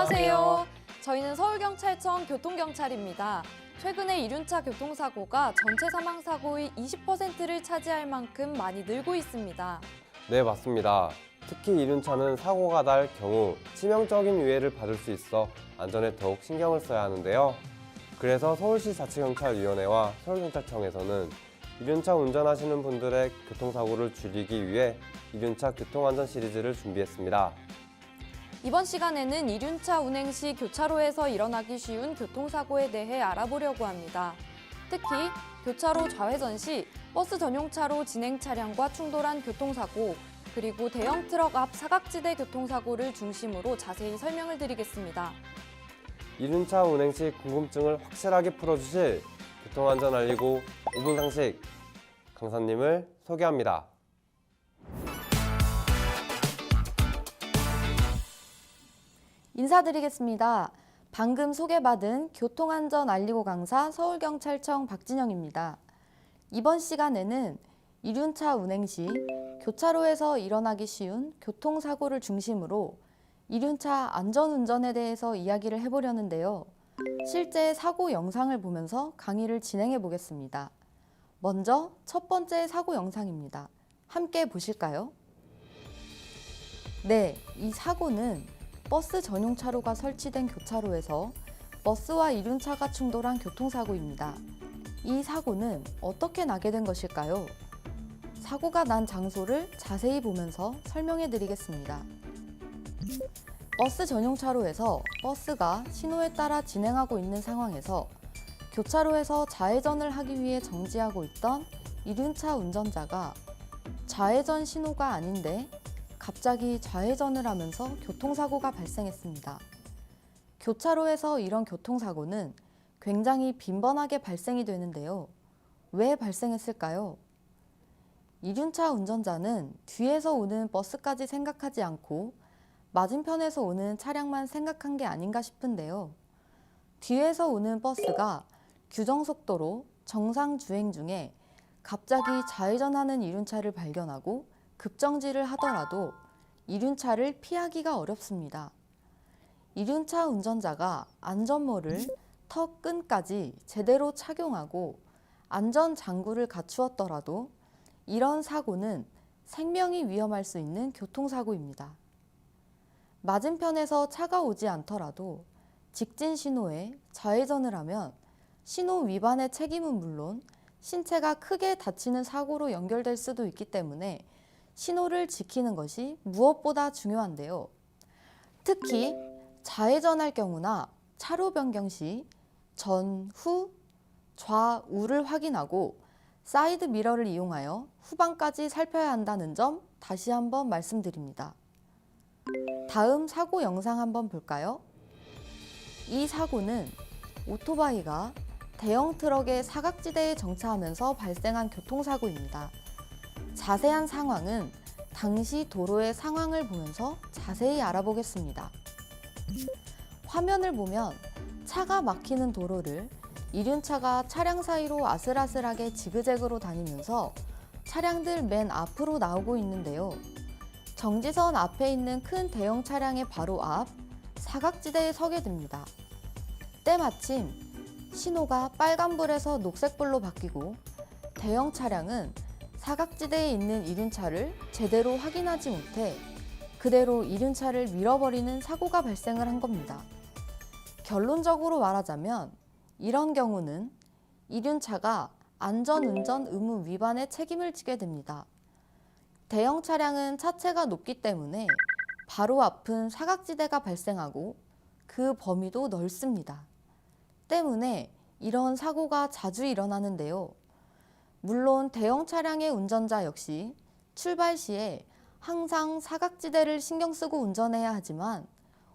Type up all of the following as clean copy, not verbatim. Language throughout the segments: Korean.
안녕하세요. 저희는 서울경찰청 교통경찰입니다. 최근에 이륜차 교통사고가 전체 사망사고의 20%를 차지할 만큼 많이 늘고 있습니다. 네, 맞습니다. 특히 이륜차는 사고가 날 경우 치명적인 위해를 받을 수 있어 안전에 더욱 신경을 써야 하는데요. 그래서 서울시 자치경찰위원회와 서울경찰청에서는 이륜차 운전하시는 분들의 교통사고를 줄이기 위해 이륜차 교통안전 시리즈를 준비했습니다. 이번 시간에는 이륜차 운행 시 교차로에서 일어나기 쉬운 교통사고에 대해 알아보려고 합니다. 특히 교차로 좌회전 시 버스 전용차로 진행 차량과 충돌한 교통사고, 그리고 대형 트럭 앞 사각지대 교통사고를 중심으로 자세히 설명을 드리겠습니다. 이륜차 운행 시 궁금증을 확실하게 풀어주실 교통안전 알리고 5분 상식 강사님을 소개합니다. 인사드리겠습니다. 방금 소개받은 교통안전 알리고 강사 서울경찰청 박진영입니다. 이번 시간에는 이륜차 운행 시 교차로에서 일어나기 쉬운 교통사고를 중심으로 이륜차 안전운전에 대해서 이야기를 해보려는데요. 실제 사고 영상을 보면서 강의를 진행해 보겠습니다. 먼저 첫 번째 사고 영상입니다. 함께 보실까요? 네, 이 사고는 버스 전용 차로가 설치된 교차로에서 버스와 이륜차가 충돌한 교통사고입니다. 이 사고는 어떻게 나게 된 것일까요? 사고가 난 장소를 자세히 보면서 설명해 드리겠습니다. 버스 전용 차로에서 버스가 신호에 따라 진행하고 있는 상황에서 교차로에서 좌회전을 하기 위해 정지하고 있던 이륜차 운전자가 좌회전 신호가 아닌데 갑자기 좌회전을 하면서 교통사고가 발생했습니다. 교차로에서 이런 교통사고는 굉장히 빈번하게 발생이 되는데요. 왜 발생했을까요? 이륜차 운전자는 뒤에서 오는 버스까지 생각하지 않고 맞은편에서 오는 차량만 생각한 게 아닌가 싶은데요. 뒤에서 오는 버스가 규정속도로 정상 주행 중에 갑자기 좌회전하는 이륜차를 발견하고 급정지를 하더라도 이륜차를 피하기가 어렵습니다. 이륜차 운전자가 안전모를 턱 끈까지 제대로 착용하고 안전장구를 갖추었더라도 이런 사고는 생명이 위험할 수 있는 교통사고입니다. 맞은편에서 차가 오지 않더라도 직진 신호에 좌회전을 하면 신호 위반의 책임은 물론 신체가 크게 다치는 사고로 연결될 수도 있기 때문에 신호를 지키는 것이 무엇보다 중요한데요. 특히 좌회전할 경우나 차로 변경 시 전, 후, 좌우를 확인하고 사이드 미러를 이용하여 후방까지 살펴야 한다는 점 다시 한번 말씀드립니다. 다음 사고 영상 한번 볼까요? 이 사고는 오토바이가 대형 트럭의 사각지대에 정차하면서 발생한 교통사고입니다. 자세한 상황은 당시 도로의 상황을 보면서 자세히 알아보겠습니다. 화면을 보면 차가 막히는 도로를 이륜차가 차량 사이로 아슬아슬하게 지그재그로 다니면서 차량들 맨 앞으로 나오고 있는데요. 정지선 앞에 있는 큰 대형 차량의 바로 앞 사각지대에 서게 됩니다. 때마침 신호가 빨간불에서 녹색불로 바뀌고 대형 차량은 사각지대에 있는 이륜차를 제대로 확인하지 못해 그대로 이륜차를 밀어버리는 사고가 발생을 한 겁니다. 결론적으로 말하자면 이런 경우는 이륜차가 안전운전 의무 위반의 책임을 지게 됩니다. 대형 차량은 차체가 높기 때문에 바로 앞은 사각지대가 발생하고 그 범위도 넓습니다. 때문에 이런 사고가 자주 일어나는데요. 물론 대형 차량의 운전자 역시 출발 시에 항상 사각지대를 신경 쓰고 운전해야 하지만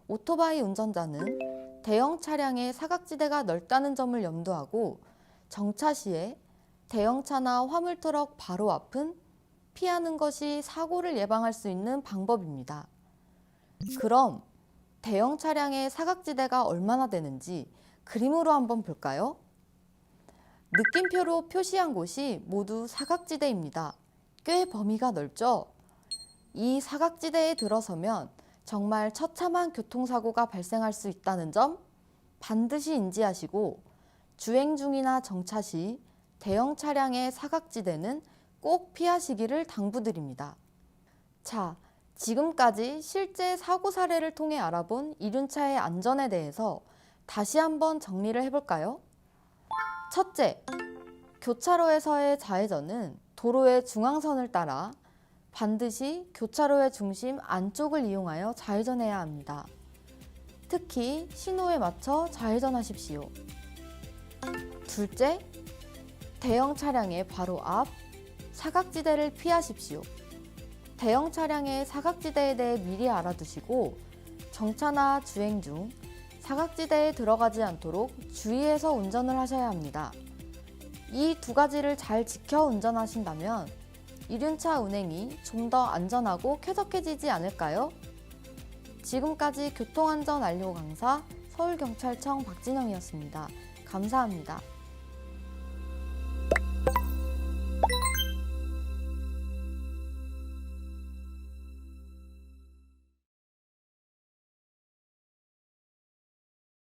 오토바이 운전자는 대형 차량의 사각지대가 넓다는 점을 염두하고 정차 시에 대형차나 화물트럭 바로 앞은 피하는 것이 사고를 예방할 수 있는 방법입니다. 그럼 대형 차량의 사각지대가 얼마나 되는지 그림으로 한번 볼까요? 느낌표로 표시한 곳이 모두 사각지대입니다. 꽤 범위가 넓죠? 이 사각지대에 들어서면 정말 처참한 교통사고가 발생할 수 있다는 점 반드시 인지하시고 주행 중이나 정차 시 대형 차량의 사각지대는 꼭 피하시기를 당부드립니다. 자, 지금까지 실제 사고 사례를 통해 알아본 이륜차의 안전에 대해서 다시 한번 정리를 해볼까요? 첫째, 교차로에서의 좌회전은 도로의 중앙선을 따라 반드시 교차로의 중심 안쪽을 이용하여 좌회전해야 합니다. 특히 신호에 맞춰 좌회전하십시오. 둘째, 대형 차량의 바로 앞 사각지대를 피하십시오. 대형 차량의 사각지대에 대해 미리 알아두시고 정차나 주행 중 사각지대에 들어가지 않도록 주의해서 운전을 하셔야 합니다. 이 두 가지를 잘 지켜 운전하신다면 이륜차 운행이 좀 더 안전하고 쾌적해지지 않을까요? 지금까지 교통안전 안료 강사 서울경찰청 박진영이었습니다. 감사합니다.